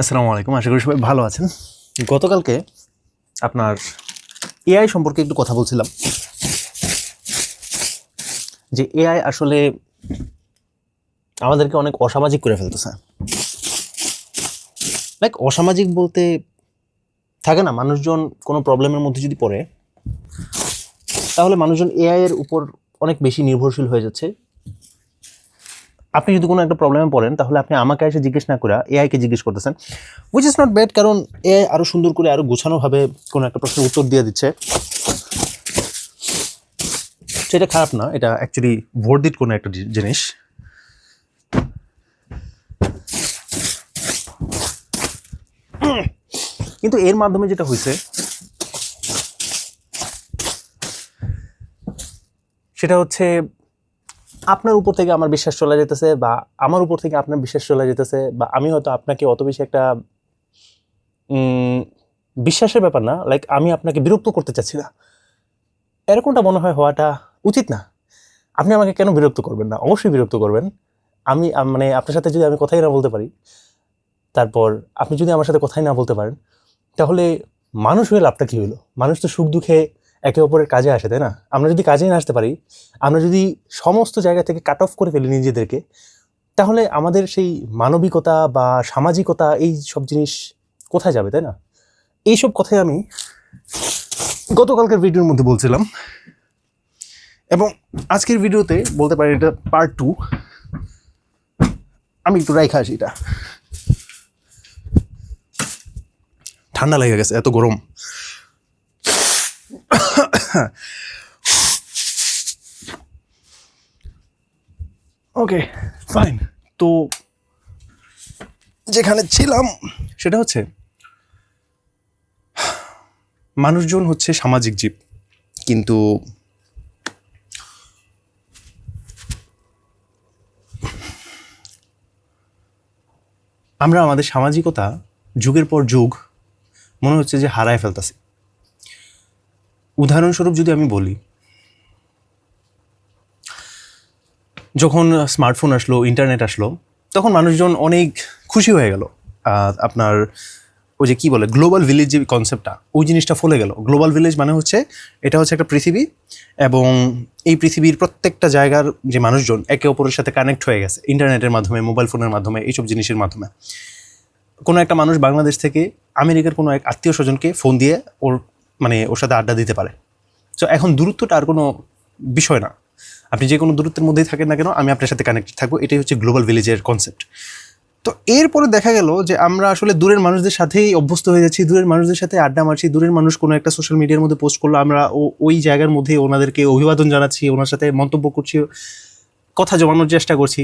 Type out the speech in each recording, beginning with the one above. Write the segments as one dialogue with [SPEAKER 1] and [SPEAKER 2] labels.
[SPEAKER 1] আসসালামু আলাইকুম, আশা করি সবাই ভালো আছেন। গতকালকে আপনার এআই সম্পর্কে একটু কথা বলছিলাম যে এআই আসলে আমাদেরকে অনেক অসামাজিক করে ফেলতেছে। লাইক অসামাজিক বলতে থাকে না, মানুষজন কোনো প্রবলেমের মধ্যে যদি পড়ে তাহলে মানুষজন এআই এর উপর অনেক বেশি নির্ভরশীল হয়ে যাচ্ছে। আপনি যদি কোনো একটা প্রবলেমে পড়েন তাহলে আপনি আমাকে এসে জিজ্ঞেস না করে এআইকে জিজ্ঞেস করতেছেন, উইচ ইজ নট ব্যাড, কারণ এআই আরও সুন্দর করে আরও গোছানোভাবে কোনো একটা প্রশ্নের উত্তর দিয়ে দিচ্ছে। সেটা খারাপ না, এটা অ্যাকচুয়ালি ভর্দিত কোনো একটা জিনিস। কিন্তু এর মাধ্যমে যেটা হয়েছে সেটা হচ্ছে আপনার উপর থেকে আমার বিশ্বাস চলে যেতেছে, বা আমার উপর থেকে আপনার বিশ্বাস চলে যেতেছে, বা আমি হয়তো আপনাকে অত বেশি একটা বিশ্বাসের ব্যাপার না, লাইক আমি আপনাকে বিরক্ত করতে চাচ্ছি না, এরকমটা মনে হয় হওয়াটা উচিত না। আপনি আমাকে কেন বিরক্ত করবেন না? অবশ্যই বিরক্ত করবেন। আমি মানে আপনার সাথে যদি আমি কথাই না বলতে পারি, তারপর আপনি যদি আমার সাথে কথাই না বলতে পারেন, তাহলে মানুষ হয়ে লাভটা কী হলো? মানুষ তো সুখ দুঃখে একে অপরের কাজে আসে, তাই না? আমরা যদি কাজেই না আসতে পারি, আমরা যদি সমস্ত জায়গা থেকে কাট অফ করে ফেলি নিজেদেরকে, তাহলে আমাদের সেই মানবিকতা বা সামাজিকতা এই সব জিনিস কোথায় যাবে, তাই না? এইসব কথাই আমি গতকালকের ভিডিওর মধ্যে বলছিলাম, এবং আজকের ভিডিওতে বলতে পারি এটা পার্ট 2। আমি একটু রাইখা আসি, এটা ঠান্ডা লেগে গেছে, এত গরম। Okay fine. তো যেখানে ছিলাম সেটা হচ্ছে মানুষজন হচ্ছে সামাজিক জীব, কিন্তু আমরা আমাদের সামাজিকতা যুগের পর যুগ মনে হচ্ছে যে হারায় ফেলতেছি। উদাহরণস্বরূপ যদি আমি বলি, যখন স্মার্টফোন আসলো, ইন্টারনেট আসলো, তখন মানুষজন অনেক খুশি হয়ে গেল। আপনার ওই যে কী বলে গ্লোবাল ভিলেজ যে কনসেপ্টটা, ওই জিনিসটা ফলে গেল। গ্লোবাল ভিলেজ মানে হচ্ছে এটা হচ্ছে একটা পৃথিবী, এবং এই পৃথিবীর প্রত্যেকটা জায়গার যে মানুষজন একে অপরের সাথে কানেক্ট হয়ে গেছে ইন্টারনেটের মাধ্যমে, মোবাইল ফোনের মাধ্যমে, এইসব জিনিসের মাধ্যমে। কোনো একটা মানুষ বাংলাদেশ থেকে আমেরিকার কোনো এক আত্মীয় স্বজনকে ফোন দিয়ে ওর সাথে আড্ডা দিতে পারে। সো এখন দূরত্বটা আর কোনো বিষয় না, আপনি যে কোনো দূরত্বের মধ্যেই থাকেন না কেন, আমি আপনার সাথে কানেক্টেড থাকবো। এটাই হচ্ছে গ্লোবাল ভিলেজের কনসেপ্ট। তো এরপরে দেখা গেল যে আমরা আসলে দূরের মানুষদের সাথেই অভ্যস্ত হয়ে যাচ্ছি, দূরের মানুষদের সাথে আড্ডা মারছি। দূরের মানুষ কোনো একটা সোশ্যাল মিডিয়ার মধ্যে পোস্ট করলো, আমরা ওই জায়গার মধ্যে ওনাদেরকে অভিবাদন জানাচ্ছি, ওনার সাথে মন্তব্য করছি, কথা জমানোর চেষ্টা করছি।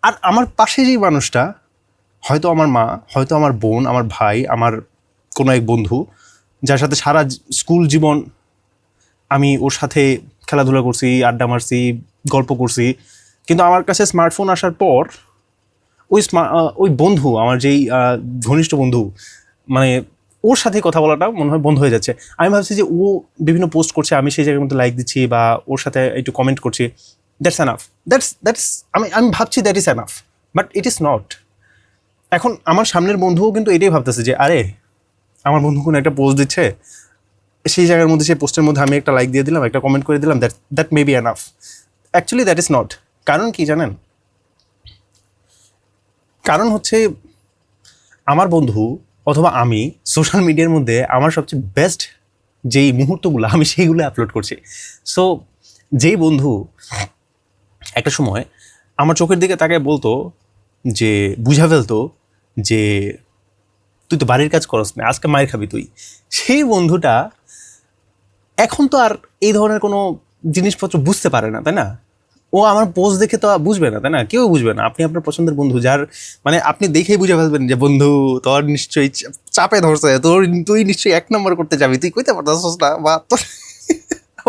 [SPEAKER 1] আর আমার পাশে যেই মানুষটা, হয়তো আমার মা, হয়তো আমার বোন, আমার ভাই, আমার কোনো এক বন্ধু, যার সাথে সারা স্কুল জীবন আমি ওর সাথে খেলাধুলা করছি, আড্ডা মারছি, গল্প করছি, কিন্তু আমার কাছে স্মার্টফোন আসার পর ওই বন্ধু, আমার যেই ঘনিষ্ঠ বন্ধু, মানে ওর সাথে কথা বলাটা মনে হয় বন্ধ হয়ে যাচ্ছে। আমি ভাবছি যে ও বিভিন্ন পোস্ট করছে, আমি সেই জায়গার মধ্যে লাইক দিচ্ছি বা ওর সাথে একটু কমেন্ট করছি, দ্যাটস এনাফ। দ্যাটস আমি ভাবছি that is enough, but it is not. এখন আমার সামনের বন্ধুও কিন্তু এটাই ভাবতেছে যে আরে আমার বন্ধু কোনো একটা পোস্ট দিচ্ছে, সেই জায়গার মধ্যে, সেই পোস্টের মধ্যে আমি একটা লাইক দিয়ে দিলাম, একটা কমেন্ট করে দিলাম, that may be enough. Actually that is not. কারণ কি জানেন? কারণ হচ্ছে আমার বন্ধু অথবা আমি সোশ্যাল মিডিয়ার মধ্যে আমার সবচেয়ে বেস্ট যেই মুহূর্তগুলো আমি সেইগুলো আপলোড করছি। সো যেই বন্ধু একটা সময় আমার চোখের দিকে তাকায় বলতো, যে বুঝা ফেলতো যে তুই তো বাড়ির কাজ করস না, আজকে মায়ের খাবি তুই, সেই বন্ধুটা এখন তো আর এই ধরনের কোনো জিনিসপত্র বুঝতে পারে না, তাই না? ও আমার পোস্ট দেখে তো বুঝবে না, তাই না? কেউ বুঝবে না। আপনি আপনার পছন্দের বন্ধু, যার মানে আপনি দেখেই বুঝে ফেলবেন যে বন্ধু তোর নিশ্চয়ই চাপে ধরছে, তুই নিশ্চয়ই 1 নম্বর করতে যাবি, তুই কইতে পারতাছস না, বা তোর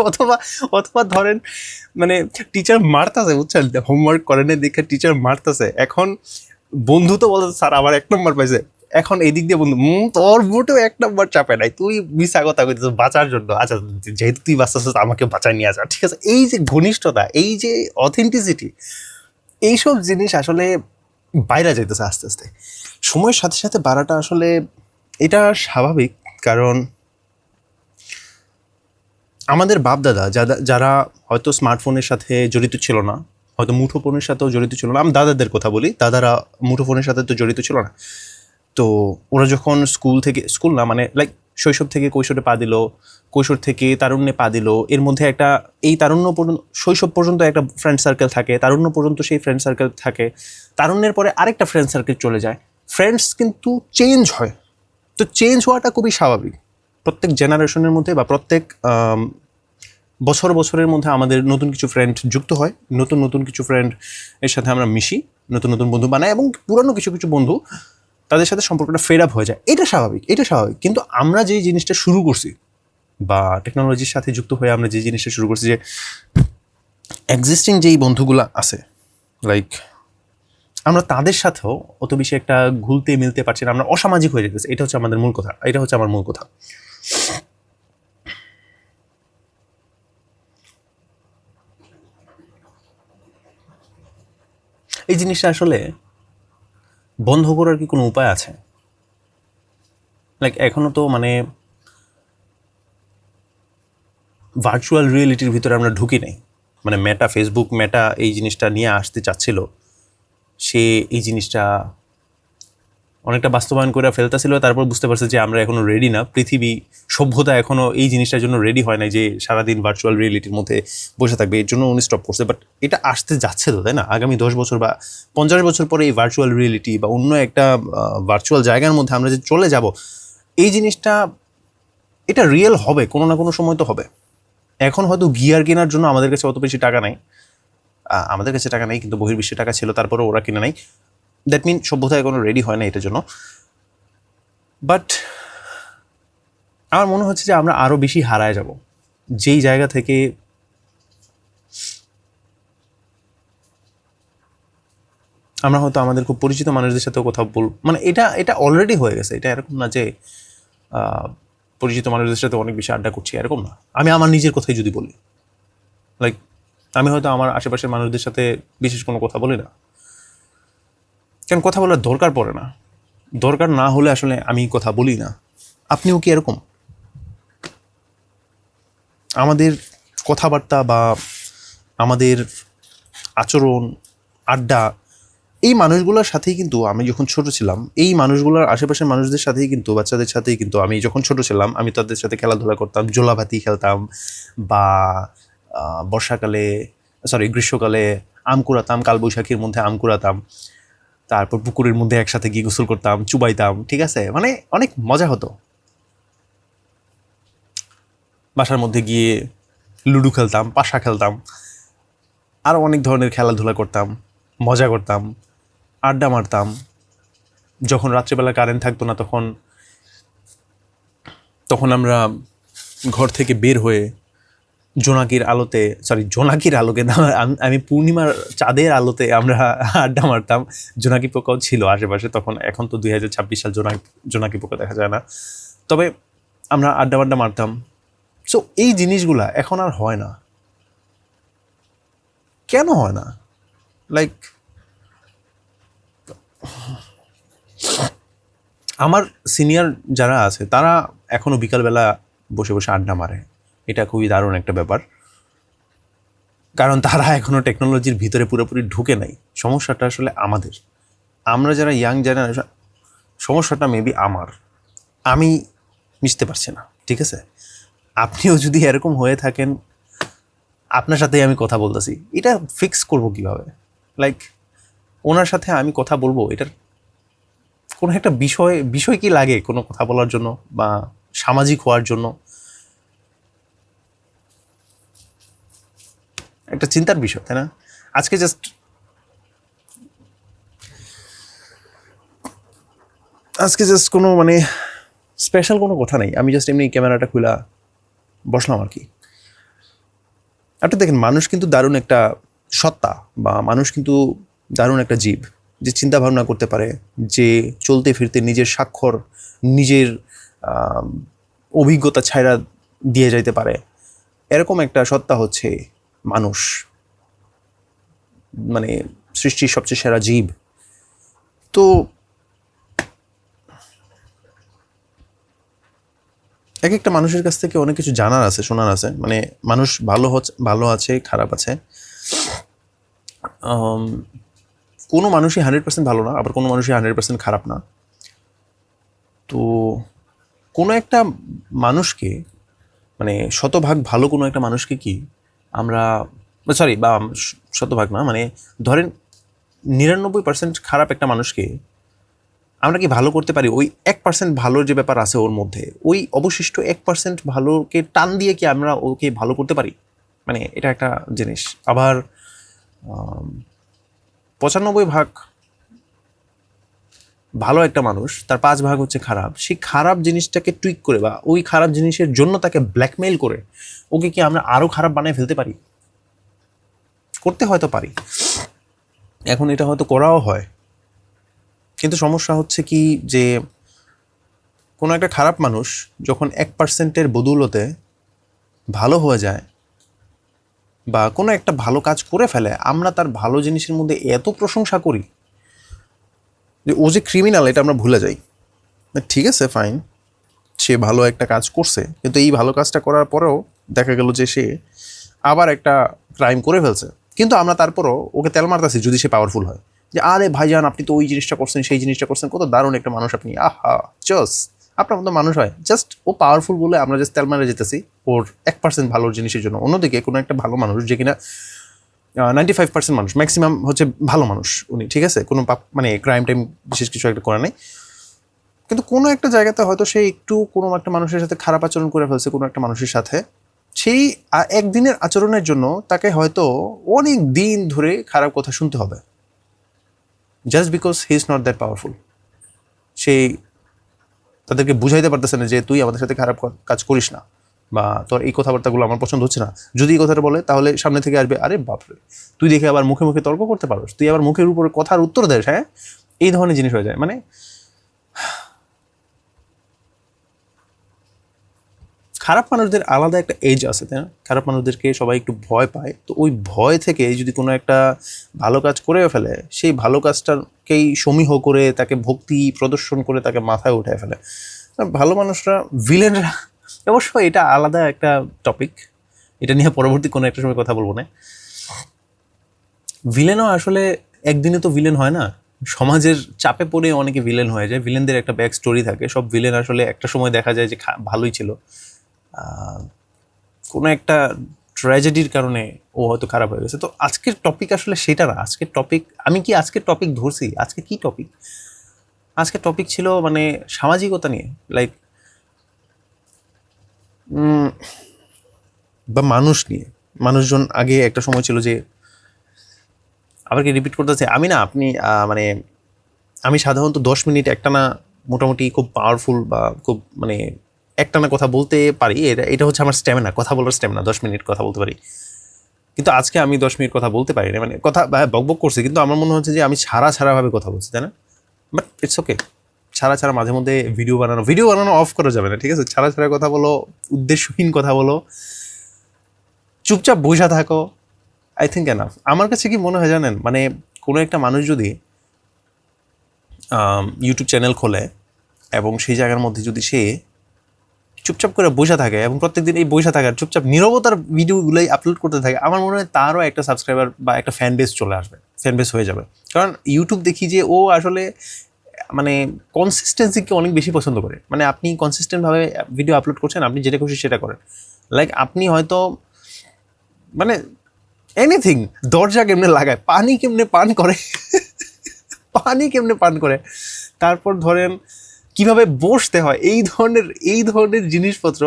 [SPEAKER 1] অথবা অথবা ধরেন মানে টিচার মারতাছে, বুঝছেন, হোমওয়ার্ক করেন দেখে টিচার মারতাছে, এখন বন্ধু তো বলছে স্যার আমার 1 নম্বর পাইছে, এখন এই দিক দিয়ে বন্ধু তোর বুটেও 1 নম্বর চাপে নাই, তুই মিশা কথা কইতেছ বাঁচার জন্য। আচ্ছা যেহেতু তুই বাঁচাচ্ছিস আমাকে বাঁচায় নিয়ে আসা, ঠিক আছে। এই যে ঘনিষ্ঠতা, এই যে অথেন্টিসিটি, এইসব জিনিস আসলে বাইরে যাইতেছে আস্তে আস্তে। সময়ের সাথে সাথে বাড়াটা আসলে এটা স্বাভাবিক, কারণ আমাদের বাপদাদা যারা হয়তো স্মার্টফোনের সাথে জড়িত ছিল না, হয়তো মুঠোফোনের সাথেও জড়িত ছিল না, আমি দাদাদের কথা বলি, দাদারা মুঠোফোনের সাথে তো জড়িত ছিল না। তো ওরা যখন স্কুল না মানে লাইক শৈশব থেকে কৈশোরে পা দিল, কৈশোর থেকে তারুণ্যে পা দিল, এর মধ্যে একটা এই তারুণ্য পর্যন্ত, শৈশব পর্যন্ত একটা ফ্রেন্ড সার্কেল থাকে, তারুণ্য পর্যন্ত সেই ফ্রেন্ড সার্কেল থাকে, তারুণ্যের পরে আরেকটা ফ্রেন্ড সার্কেল চলে যায়, ফ্রেন্ডস কিন্তু চেঞ্জ হয়। তো চেঞ্জ হওয়াটা খুবই স্বাভাবিক প্রত্যেক জেনারেশনের মধ্যে, বা প্রত্যেক বছরের মধ্যে আমাদের নতুন কিছু ফ্রেন্ড যুক্ত হয়, নতুন নতুন কিছু ফ্রেন্ড এর সাথে আমরা মিশি, নতুন নতুন বন্ধু বানাই, এবং পুরানো কিছু কিছু বন্ধু তাদের সাথে সম্পর্কটা ফেড আপ হয়ে যায়। এটা স্বাভাবিক। কিন্তু আমরা যে জিনিসটা শুরু করছি, বা টেকনোলজির সাথে যুক্ত হয়ে আমরা যে জিনিসটা শুরু করছি, যে এক্সিস্টিং যেই বন্ধুগুলো আছে, লাইক আমরা তাদের সাথেও অত বেশি একটা ঘুলতে মিলতে পারছি না, আমরা অসামাজিক হয়ে যেতেছি। এটা হচ্ছে আমাদের মূল কথা, এটা হচ্ছে আমার মূল কথা। এই জিনিসটা আসলে বন্ধ করার কি কোনো উপায় আছে? লাইক এখনো তো মানে ভার্চুয়াল রিয়েলিটির ভিতরে আমরা ঢুকি নাই। মানে ফেসবুক মেটা এই জিনিসটা নিয়ে আসতে চাচ্ছিল, সে এই জিনিসটা অনেকটা বাস্তবায়ন করে ফেলতেছিল, তারপর বুঝতে পারছে যে আমরা এখনো রেডি না, পৃথিবী সভ্যতা এখনো এই জিনিসটার জন্য রেডি হয় নাই যে সারাদিন ভার্চুয়াল রিয়েলিটির মধ্যে বসে থাকবে। এর জন্য উনি স্টপ করছে। বাট এটা আসতে যাচ্ছে তো, তাই না? আগামী 10 বছর বা 50 বছর পরে এই ভার্চুয়াল রিয়েলিটি বা অন্য একটা ভার্চুয়াল জায়গার মধ্যে আমরা যে চলে যাব, এই জিনিসটা এটা রিয়েল হবে, কোনো না কোনো সময় তো হবে। এখন হয়তো গিয়ার কেনার জন্য আমাদের কাছে অত বেশি টাকা নাই, আমাদের কাছে টাকা নেই, কিন্তু বহির্বিশ্বে টাকা ছিল, তারপরে ওরা কিনে নাই। দ্যাট মিন সভ্যতা এখনো রেডি হয় না এটার জন্য। বাট আমার মনে হচ্ছে যে আমরা আরও বেশি হারায় যাব, যেই জায়গা থেকে আমরা হয়তো আমাদের খুব পরিচিত মানুষদের সাথেও কথা মানে এটা অলরেডি হয়ে গেছে। এটা এরকম না যে পরিচিত মানুষদের সাথে অনেক বেশি আড্ডা করছি, এরকম না। আমি আমার নিজের কথাই যদি বলি, লাইক আমি হয়তো আমার আশেপাশের মানুষদের সাথে বিশেষ কোনো কথা বলি না, কারণ কথা বলার দরকার পড়ে না। দরকার না হলে আসলে আমি কথা বলি না। আপনিও কি এরকম? আমাদের কথাবার্তা বা আমাদের আচরণ, আড্ডা, এই মানুষগুলোর সাথেই কিন্তু আমি যখন ছোট ছিলাম, এই মানুষগুলোর আশেপাশের মানুষদের সাথেই কিন্তু, বাচ্চাদের সাথেই কিন্তু আমি যখন ছোট ছিলাম, আমি তাদের সাথে খেলাধুলা করতাম, জোলাভাতি খেলতাম, বা গ্রীষ্মকালে আম কুড়াতাম, কালবৈশাখীর মধ্যে আম কুড়াতাম, তারপর পুকুরের মধ্যে একসাথে গিয়ে গোসল করতাম, চুবাইতাম, ঠিক আছে? মানে অনেক মজা হতো। বাসার মধ্যে গিয়ে লুডো খেলতাম, পাশা খেলতাম, আরও অনেক ধরনের খেলাধুলা করতাম, মজা করতাম, আড্ডা মারতাম। যখন রাত্রিবেলা কারেন্ট থাকতো না, তখন আমরা ঘর থেকে বের হয়ে জোনাকির আলোকে না, আমি পূর্ণিমার চাঁদের আলোতে আমরা আড্ডা মারতাম। জোনাকি পোকাও ছিল আশেপাশে তখন। এখন তো 2026 সাল, জোনাকি পোকা দেখা যায় না। তবে আমরা আড্ডা মারতাম। সো এই জিনিসগুলা এখন আর হয় না। কেন হয় না? লাইক আমার সিনিয়র যারা আছে তারা এখনও বিকালবেলা বসে বসে আড্ডা মারে। এটা খুবই দারুণ একটা ব্যাপার, কারণ তারা এখনও টেকনোলজির ভিতরে পুরোপুরি ঢুকে নাই। সমস্যাটা আসলে আমাদের, আমরা যারা ইয়াং জেনারেশন, সমস্যাটা মেবি আমি মিশতে পারছি না, ঠিক আছে? আপনিও যদি এরকম হয়ে থাকেন, আপনার সাথেই আমি কথা বলতেছি, এটা ফিক্স করব কিভাবে? লাইক ওনার সাথে আমি কথা বলবো, এটার কোনো একটা বিষয় কি লাগে কোনো কথা বলার জন্য বা সামাজিক হওয়ার জন্য? একটা চিন্তার বিষয়, তাই না? আজকে জাস্ট কোনো মানে স্পেশাল কোনো কথা নেই, আমি জাস্ট এমনি ক্যামেরাটা খুলা বসলাম আর কি। আপনি দেখেন, মানুষ কিন্তু দারুণ একটা সত্তা, বা মানুষ কিন্তু দারুণ একটা জীব, যে চিন্তা ভাবনা করতে পারে, যে চলতে ফিরতে নিজের স্বাক্ষর, নিজের অভিজ্ঞতা ছাইরা দিয়ে যাইতে পারে। এরকম একটা সত্তা হচ্ছে মানুষ, মানে সৃষ্টির সবচেয়ে সেরা জীব। তো এক একটা মানুষের কাছ থেকে অনেক কিছু জানার আছে, শোনার আছে। মানে মানুষ ভালো আছে, খারাপ আছে। কোনো মানুষই 100% ভালো না, আবার কোনো মানুষই 100% খারাপ না। তো কোনো একটা মানুষকে, মানে শতভাগ ভালো কোনো একটা মানুষকে কি আমরা, সরি, বা শতভাগ না, মানে ধরেন 99% খারাপ একটা মানুষকে আমরা কি ভালো করতে পারি? ওই 1% ভালোর যে ব্যাপার আছে ওর মধ্যে, ওই অবশিষ্ট 1% ভালোকে টান দিয়ে কি আমরা ওকে ভালো করতে পারি? মানে এটা একটা জিনিস। আবার 95% ভালো একটা মানুষ, তার 5% হচ্ছে খারাপ। সেই খারাপ জিনিসটাকে টুইক করে বা ওই খারাপ জিনিসের জন্য তাকে ব্ল্যাকমেইল করে ওকে কি আমরা আরও খারাপ বানিয়ে ফেলতে পারি? করতে হয়তো পারি, এখন এটা হয়তো করাও হয়। কিন্তু সমস্যা হচ্ছে কি যে কোনো একটা খারাপ মানুষ যখন 1%-এর বদৌলতে ভালো হয়ে যায় বা কোনো একটা ভালো কাজ করে ফেলে, আমরা তার ভালো জিনিসের মধ্যে এত প্রশংসা করি যে ও যে ক্রিমিনাল এটা আমরা ভুলে যাই। ঠিক আছে, ফাইন, সে ভালো একটা কাজ করছে, কিন্তু এই ভালো কাজটা করার পরেও দেখা গেল যে সে আবার একটা ক্রাইম করে ফেলছে, কিন্তু আমরা তারপরও ওকে তেল মারতেছি যদি সে পাওয়ারফুল হয়, যে আরে ভাইজান আপনি তো ওই জিনিসটা করছেন, সেই জিনিসটা করছেন, কত দারুণ একটা মানুষ আপনি, আহা চস, আপনার মতো মানুষ হয়। জাস্ট ও পাওয়ারফুল বলে আমরা জাস্ট তেল মারে যেতেছি ওর 1% ভালোর জিনিসের জন্য। অন্যদিকে কোনো একটা ভালো মানুষ যে কিনা 95% মানুষ, ম্যাক্সিমাম হচ্ছে ভালো মানুষ উনি, ঠিক আছে, কোনো মানে ক্রাইম টাইম বিশেষ কিছু একটা করা নেই, কিন্তু কোনো একটা জায়গাতে হয়তো সে একটু কোনো একটা মানুষের সাথে খারাপ আচরণ করে ফেলছে, কোনো একটা মানুষের সাথে, সেই একদিনের আচরণের জন্য তাকে হয়তো অনেক দিন ধরে খারাপ কথা শুনতে হবে, just because he is not that powerful. সেই তাদেরকে বুঝাইতে পারতেছে না যে তুই আমাদের সাথে খারাপ কাজ করিস না, বা তোর এই কথাবার্তাগুলো আমার পছন্দ হচ্ছে না। যদি এই কথাটা বলে তাহলে সামনে থেকে আসবে, আরে বাপরে, তুই দেখে আবার মুখে মুখে তর্ক করতে পারোস, তুই আবার মুখের উপরে কথার উত্তর দেস, হ্যাঁ, এই ধরনের জিনিস হয়ে যায়। মানে খারাপ মানুষদের আলাদা একটা এজ আছে, তাই না? খারাপ মানুষদেরকে সবাই একটু ভয় পায়, তো ওই ভয় থেকে যদি কোনো একটা ভালো কাজ করেও ফেলে, সেই ভালো কাজটাকেই সমীহ করে তাকে ভক্তি প্রদর্শন করে তাকে মাথায় উঠে ফেলে। ভালো মানুষরা, ভিলেনরা, অবশ্য এটা আলাদা একটা টপিক, এটা নিয়ে পরবর্তী কোনো একটা সময় কথা বলবো না। ভিলেনও আসলে একদিনে তো ভিলেন হয় না, সমাজের চাপে পড়ে অনেকে ভিলেন হয়ে যায়। ভিলেনদের একটা ব্যাক স্টোরি থাকে, সব ভিলেন আসলে একটা সময় দেখা যায় যে ভালোই ছিল, কোনো একটা ট্র্যাজেডির কারণে ও হয়তো খারাপ হয়ে গেছে। তো আজকের টপিক আসলে সেটা না। আজকের টপিক, আমি কি আজকের টপিক ধরছি? আজকে কি টপিক? আজকের টপিক ছিল মানে সামাজিকতা নিয়ে, লাইক বা মানুষ নিয়ে। মানুষজন আগে একটা সময় ছিল যে, আবার কি রিপিট করতেছে আমি না, আপনি মানে আমি সাধারণত 10 মিনিট একটানা মোটামুটি খুব পাওয়ারফুল বা খুব মানে একটানা কথা বলতে পারি। এটা হচ্ছে আমার স্ট্যামিনা, কথা বলার স্ট্যামিনা, 10 মিনিট কথা বলতে পারি। কিন্তু আজকে আমি 10 মিনিট কথা বলতে পারি না, মানে কথা বকবক করছি, কিন্তু আমার মনে হচ্ছে যে আমি ছাড়াভাবে কথা বলছি, তাই না? বাট ইটস ওকে, ছাড়া মাঝে মধ্যে ভিডিও বানানো অফ করা যাবে না, ঠিক আছে? ছাড়া কথা বলো, উদ্দেশ্যহীন কথা বলো, চুপচাপ বসে থাকো, আই থিঙ্ক এনাফ। আমার কাছে কি মনে হয় জানেন, মানে কোনো একটা মানুষ যদি ইউটিউব চ্যানেল খোলে এবং সেই জায়গার মধ্যে যদি সে চুপচাপ করে বসে থাকে এবং প্রত্যেকদিন এই বসে থাকার চুপচাপ নীরবতার ভিডিওগুলোই আপলোড করতে থাকে, আমার মনে হয় তারও একটা সাবস্ক্রাইবার বা একটা ফ্যান বেস চলে আসবে, ফ্যান বেস হয়ে যাবে। কারণ ইউটিউব দেখি যে ও আসলে মানে কনসিস্টেন্সিকে অনেক বেশি পছন্দ করে। মানে আপনি কনসিস্টেন্টভাবে ভিডিও আপলোড করছেন, আপনি যেটা খুশি সেটা করেন, লাইক আপনি হয়তো মানে এনিথিং, দরজা কেমনে লাগায়, পানি কেমনে পান করে পানি কেমনে পান করে, তারপর ধরেন কিভাবে বসতে হয়, এই ধরনের জিনিসপত্র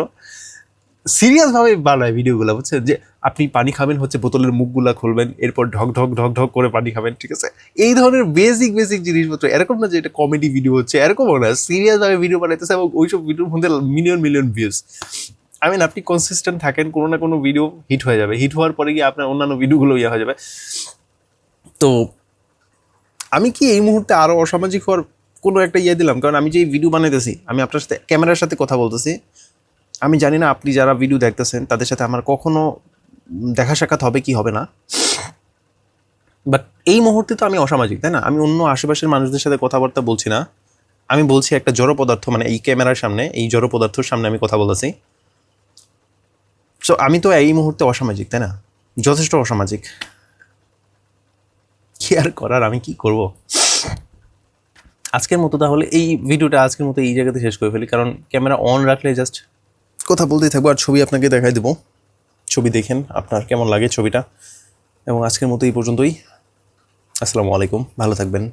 [SPEAKER 1] সিরিয়াসভাবে বানায় ভিডিওগুলো, বুঝছেন? যে আপনি পানি খাবেন হচ্ছে বোতলের মুখগুলা খুলবেন, এরপর ঢক ঢক ঢক ঢক করে পানি খাবেন, ঠিক আছে? এই ধরনের বেসিক জিনিসপত্র, এরকম না যে এটা কমেডি ভিডিও হচ্ছে, এরকমও না, সিরিয়াসভাবে ভিডিও বানাইতেছে এবং ওইসব ভিডিওর মধ্যে মিলিয়ন ভিউজ। আই মিন আপনি কনসিস্টেন্ট থাকেন, কোনো না কোনো ভিডিও হিট হয়ে যাবে, হিট হওয়ার পরে গিয়ে আপনার অন্যান্য ভিডিওগুলো ইয়ে হয়ে যাবে। তো আমি কি এই মুহূর্তে আরও অসামাজিক হওয়ার কোনো একটা ইয়ে দিলাম? কারণ আমি যে ভিডিও বানাইতেছি, আমি আপনার সাথে ক্যামেরার সাথে কথা বলতেছি, আমি জানি না আপনি যারা ভিডিও দেখতেছেন তাদের সাথে আমার কখনো দেখা সাক্ষাৎ হবে কি হবে না, বাট এই মুহূর্তে তো আমি অসামাজিক, তাই না? আমি অন্য আশেপাশের মানুষদের সাথে কথাবার্তা বলছি না, আমি বলছি একটা জড় পদার্থ, মানে এই ক্যামেরার সামনে, এই জড় পদার্থের সামনে আমি কথা বলতেছি। সো আমি তো এই মুহূর্তে অসামাজিক, তাই না? যথেষ্ট অসামাজিক। কি আর করার, আমি কি করব? আজকের মতো তাহলে এই ভিডিওটা আজকের মতো এই জায়গাতে শেষ করে ফেলি, কারণ ক্যামেরা অন রাখলে জাস্ট কথা বলতেই থাকবো আর ছবি আপনাকে দেখাই দেবো। ছবি দেখেন আপনার কেমন লাগে ছবিটা। এবং আজকের মতো এই পর্যন্তই। আসসালামু আলাইকুম, ভালো থাকবেন।